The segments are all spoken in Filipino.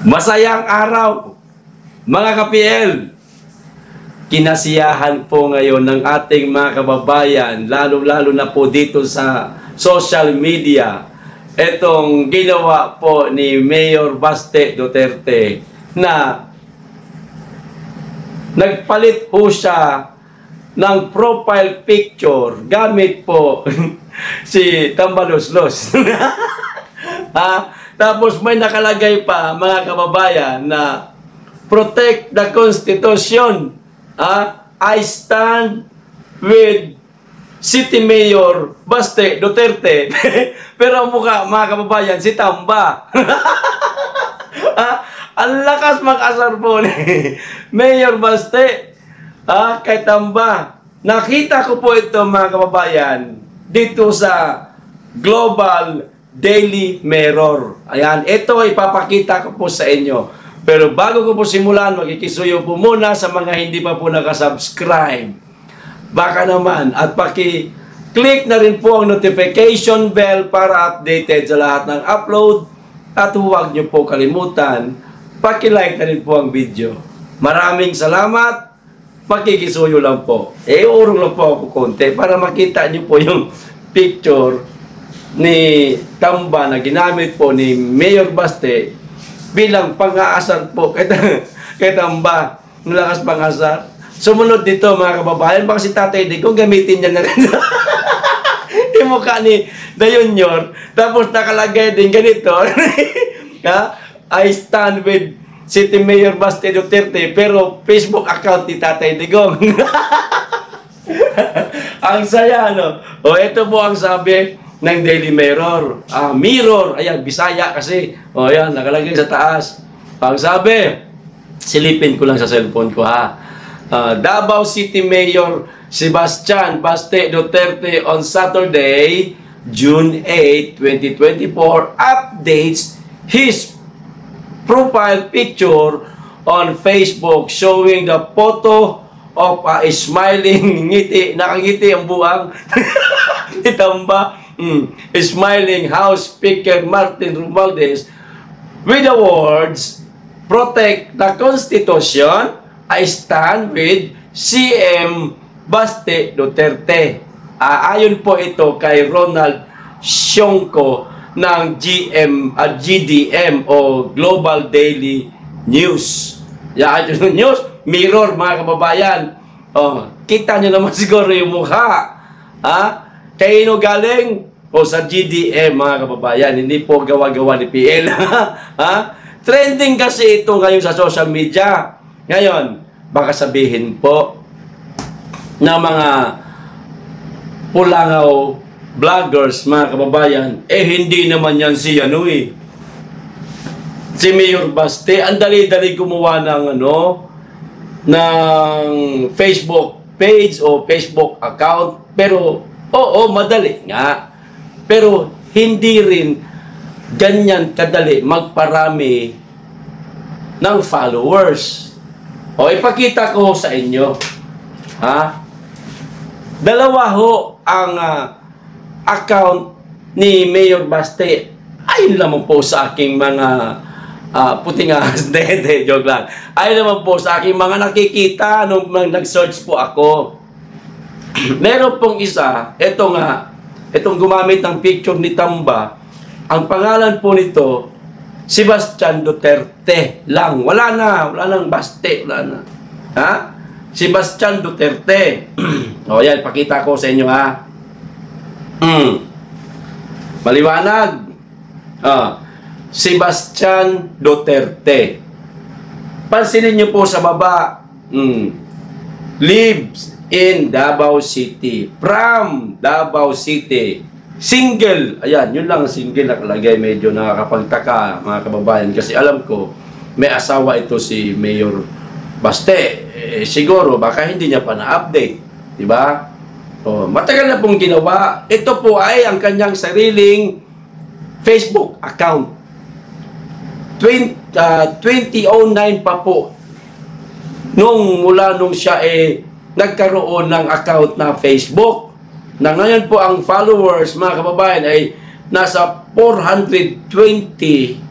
Masayang araw, mga ka-PL. Kinasiyahan po ngayon ng ating mga kababayan, lalo-lalo na po dito sa social media, itong ginawa po ni Mayor Baste Duterte na nagpalit po siya ng profile picture gamit po si Tambaloslos. Tapos may nakalagay pa, mga kababayan, na protect the Constitution. I stand with City Mayor Baste Duterte. Pero ang mukha, mga kababayan, si Tamba. Ang lakas mag-asar po ni Mayor Baste kay Tamba. Nakita ko po ito, mga kababayan, dito sa Global Daily Mirror. Ayan, ito ipapakita ko po sa inyo. Pero bago ko po simulan, magkikisuyo po muna sa mga hindi pa po nakasubscribe. Baka naman, at paki-click na rin po ang notification bell para updated sa lahat ng upload. At huwag nyo po kalimutan, paki-like na rin po ang video. Maraming salamat. Makikisuyo lang po. Urong lang po ako konti para makita nyo po yung picture ni Tamba na ginamit po ni Mayor Baste bilang pang-aasar po kay Tamba. Malakas pang-asar. Sumunod dito, mga kababayan, baka si Tatay Digong gamitin niya na rin. Yung mukha ni Dayunyor. Tapos nakalagay din ganito. I stand with City Mayor Baste Duterte, pero Facebook account ni Tatay Digong. Ang saya, no? O, ito po ang sabi ng Daily Mirror. Mirror. Ayan, Bisaya kasi. O, ayan, nakalagay sa taas. Ang sabi, silipin ko lang sa cellphone ko, Davao City Mayor Sebastian Baste Duterte on Saturday, June 8, 2024, updates his profile picture on Facebook showing the photo of a smiling ngiti. Nakangiti ang buwang. Itamba. Smiling House Speaker Martin Romualdez with the words, protect the Constitution, I stand with CM Baste Duterte. Ayon po ito kay Ronald Sionco ng GDM o Global Daily News. Yan yung news. Mirror, mga kababayan. Kita nyo naman siguro yung mukha. Kaino galing? Sa GDM, mga kababayan. Hindi po gawa-gawa ni PL. Trending kasi ito ngayon sa social media. Ngayon, baka sabihin po na mga Pulangaw vloggers, mga kababayan, hindi naman yan si si Mayor Baste. Ang dali-dali gumawa ng ng Facebook page o Facebook account. Pero, madali nga. Pero, hindi rin ganyan kadali magparami ng followers. Ipakita ko sa inyo. Dalawa ho ang account ni Mayor Baste. Ayun lamang po sa aking mga puting ahas. Joke lang. Ayun naman po sa aking mga nakikita nung nag-search po ako. Meron pong isa, itong gumamit ng picture ni Tamba. Ang pangalan po nito, Sebastian Duterte lang. Wala nang Baste, wala na. Sebastian Duterte. Yan, pakita ko sa inyo, Maliwanag. Sebastian Duterte. Pansinin niyo po sa baba. Lives in Davao City. From Davao City. Single. Ayan, yun lang single nakalagay. Medyo nakakapagtaka, mga kababayan. Kasi alam ko, may asawa ito si Mayor Baste. Siguro, baka hindi niya pa na-update. Diba? Matagal na pong ginawa. Ito po ay ang kanyang sariling Facebook account. 2009 pa po. Mula nung siya nagkaroon ng account na Facebook. Na ngayon po ang followers, mga kababayan, ay nasa 420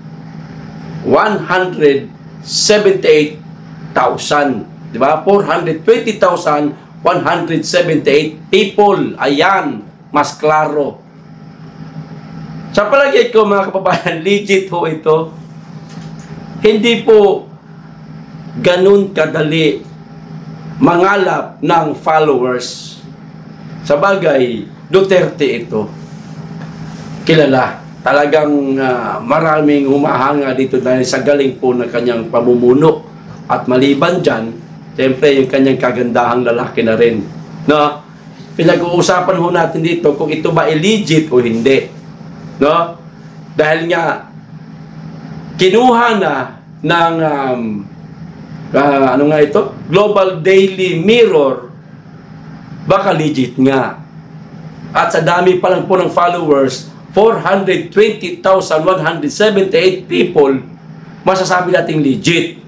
178,000. Di ba? 420,178 people. Ayan, mas klaro. Sa palagay ko, mga kababayan, legit ho ito. Hindi po ganun kadali mangalap ng followers. Sa bagay, Duterte ito. Kilala. Talagang maraming humahanga dito dahil sa galing po ng kanyang pamumuno. At maliban dyan, siyempre yung kanyang kagandahang lalaki na rin. No? Pinag-uusapan ho natin dito kung ito ba legit o hindi. No? Dahil nga, kinuha na ng ano nga ito? Global Daily Mirror, baka legit nga. At sa dami pa lang po ng followers, 420,178 people, masasabi nating legit.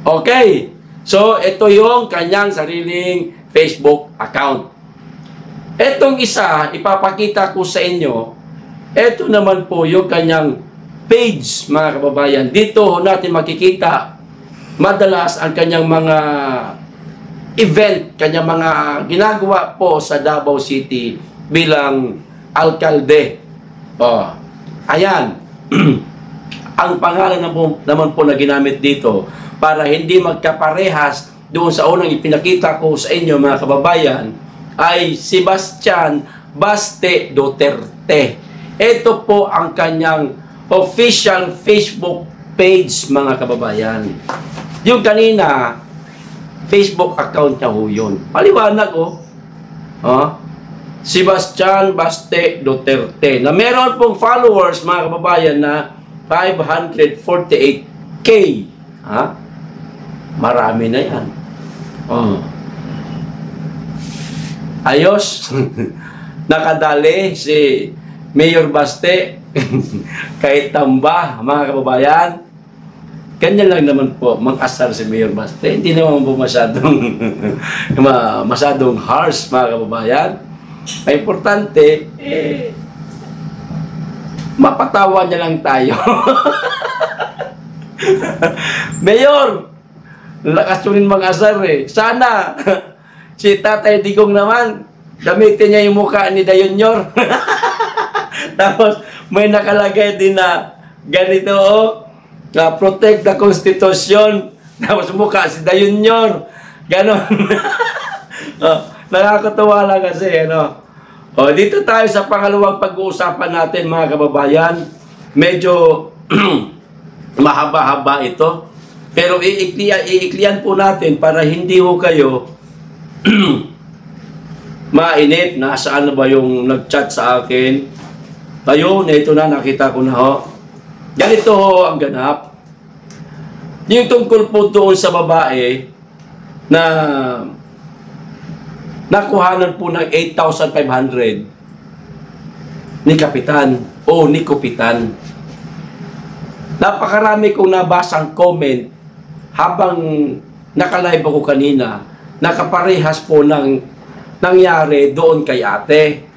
Okay. So, ito yung kanyang sariling Facebook account. Etong isa, ipapakita ko sa inyo, ito naman po yung kanyang page, mga kababayan. Dito natin makikita madalas ang kanyang mga event, kanyang mga ginagawa po sa Davao City bilang alkalde. Oh, ayan. Ang pangalan naman po na ginamit dito para hindi magkaparehas doon sa unang ipinakita ko sa inyo, mga kababayan, ay Sebastian Baste Duterte. Ito po ang kanyang official Facebook page, mga kababayan. Yung kanina, Facebook account niya ho yun. Paliwanag oh. Sebastian Baste Duterte, na meron pong followers, mga kababayan, na 548K. Ha? Marami na yan. Ayos. Nakadali si Mayor Baste kahit tamba, mga kababayan. Ganyan lang naman po, mag-asar si Mayor Baste. Hindi naman po masyadong harsh, mga kababayan. Ay importante, mapatawa niya lang tayo. Mayor, lakas yun mag-asar eh. Sana, si Tatay Digong naman, gamitin niya yung mukha ni Dayunyor. Tapos, may nakalagay din na ganito, protect the Constitution. Tapos mukha si Dayunyor. Ganon. Nakakatawa lang kasi, dito tayo sa pangalawang pag-uusapan natin, mga kababayan. Medyo mahaba-haba ito. Pero iiklian po natin para hindi ho kayo mainit. Nasaan na ba yung nag-chat sa akin? Ayun, ito na, nakita ko na ho. Ganito ho ang ganap. Yung tungkol po doon sa babae na nakuhanan po ng 8,500 ni Kapitan o ni Kupitan. Napakarami kong nabasang comment habang nakalive ako kanina, nakaparehas po ng nangyari doon kay ate.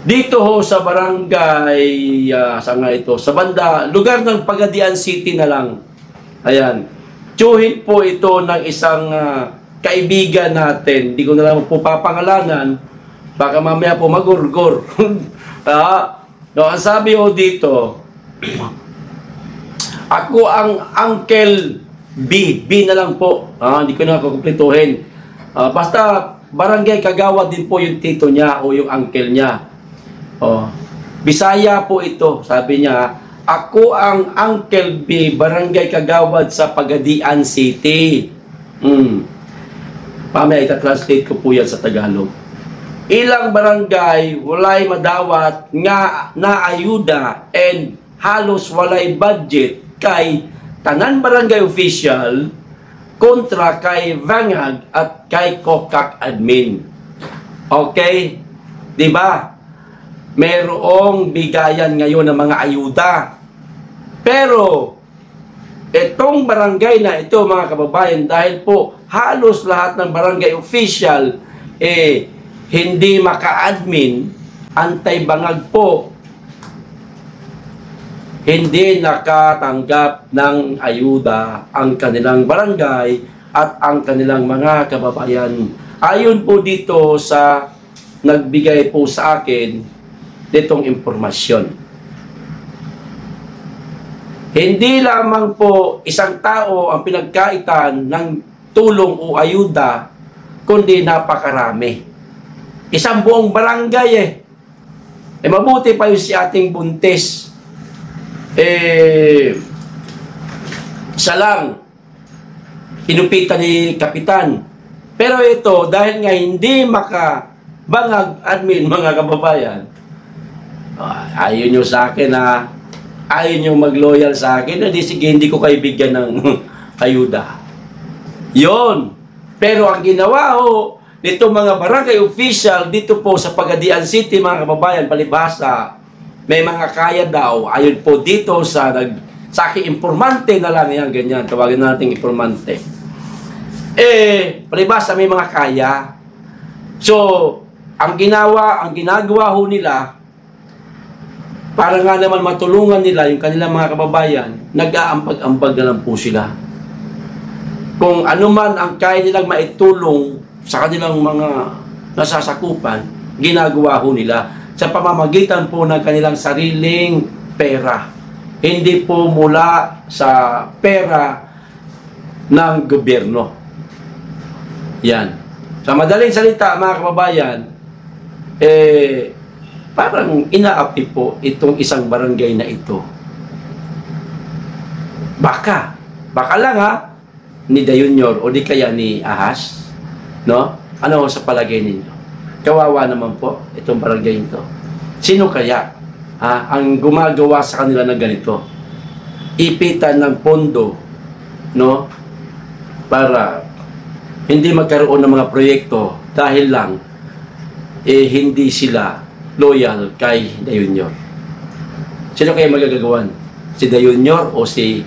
Dito ho sa barangay, sa banda, lugar ng Pagadian City na lang. Ayan. Tsuhin po ito ng isang kaibigan natin. Hindi ko na lang po papangalanan. Baka mamaya po magurgur. Ang sabi ho dito, ako ang Uncle B. B na lang po. Hindi ko na kukumplituhin. Basta barangay Kagawad din po yung tito niya o yung uncle niya. Bisaya po ito. Sabi niya, ako ang Uncle B, barangay Kagawad sa Pagadian City. Pamaya, ita-translate ko po yan sa Tagalog. Ilang barangay, walay madawat nga na ayuda and halos walay budget kay tanan barangay official kontra kay Vangag at kay Kokak admin. Okay? Diba? Merong bigayan ngayon ng mga ayuda. Pero, itong barangay na ito, mga kababayan, dahil po halos lahat ng barangay official hindi maka-admin, antay-bangag po. hindi nakatanggap ng ayuda ang kanilang barangay at ang kanilang mga kababayan. Ayon po dito sa nagbigay po sa akin ditong impormasyon. Hindi lamang po isang tao ang pinagkaitan ng tulong o ayuda, kundi napakarami. Isang buong barangay mabuti pa yung si ating buntis. Isa lang, inupitan ni Kapitan. Pero ito, dahil nga hindi makabangag admin, mga kababayan, ayaw nyo sa akin na ayaw nyo mag-loyal sa akin, sige, hindi ko kayo bigyan ng ayuda. Yon. Pero ang ginawa nito mga barangay official dito po sa Pagadian City, mga kababayan, palibhasa, may mga kaya daw, ayon po dito sa aking informante na lang yan, ganyan, tawagin natin informante. Palibhasa may mga kaya. So, ang ginagawa nila, para nga naman matulungan nila yung kanilang mga kababayan, nag-aambag-ambag na lang po sila. Kung ano man ang kaya nilang maitulong sa kanilang mga nasasakupan, ginagawa nila sa pamamagitan po ng kanilang sariling pera. Hindi po mula sa pera ng gobyerno. Yan. Sa madaling salita, mga kababayan, parang inaapi po itong isang barangay na ito. Baka lang ni Dayunyor o di kaya ni Ahas, no? Ano sa palagay ninyo? Kawawa naman po itong barangay ito. Sino kaya ang gumagawa sa kanila ng ganito? Ipitan ng pondo, no? Para hindi magkaroon ng mga proyekto dahil lang hindi sila loyal kay Dayunyor. Sino kaya magagagawan? Si Dayunyor o si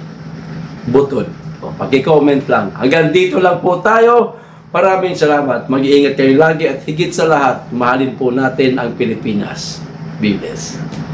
Butod? Paki-comment lang. Hanggang dito lang po tayo. Maraming salamat. Mag-iingat kayo lagi at higit sa lahat, mahalin po natin ang Pilipinas. Be blessed.